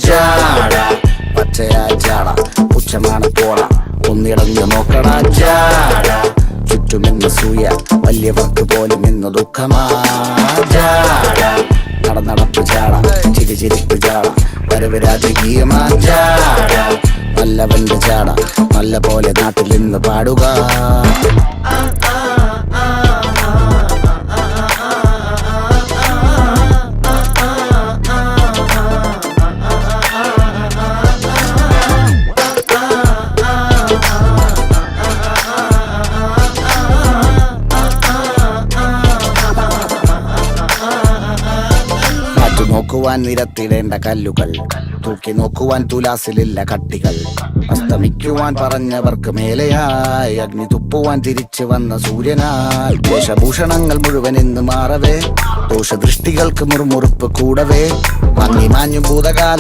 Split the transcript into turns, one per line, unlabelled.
ജാട പച്ചയാ ജാട പുച്ഛമാണ് പോട ഒന്നിടഞ്ഞു നോക്കടാ ജാട ചുറ്റുമെന്ന് സൂയ വലിയവർക്ക് പോലും ഇന്ന് ദുഃഖമാ ജാട നടപ്പ് ജാട ചിരിപ്പ് ജാട വരവ് രാജകീയമാ ജാട നല്ലവന്റെ ജാട നല്ല പോലെ നാട്ടിൽ ഇന്ന് പാടുക. നോക്കുവാൻ നിരത്തിടേണ്ട കല്ലുകൾ, തൂക്കി നോക്കുവാൻ തുലാസിലില്ല കട്ടികൾ, അസ്തമിക്കുവാൻ പറഞ്ഞവർക്ക് മേലെയായി അഗ്നി തുപ്പുവാൻ തിരിച്ചു വന്ന സൂര്യനായി വേഷഭൂഷണങ്ങൾ മുഴുവൻ ഇന്ന് മാറവേ ദോഷദൃഷ്ടികൾക്ക് മുറുമുറുപ്പ് കൂടവേ മങ്ങി മാഞ്ഞു ഭൂതകാല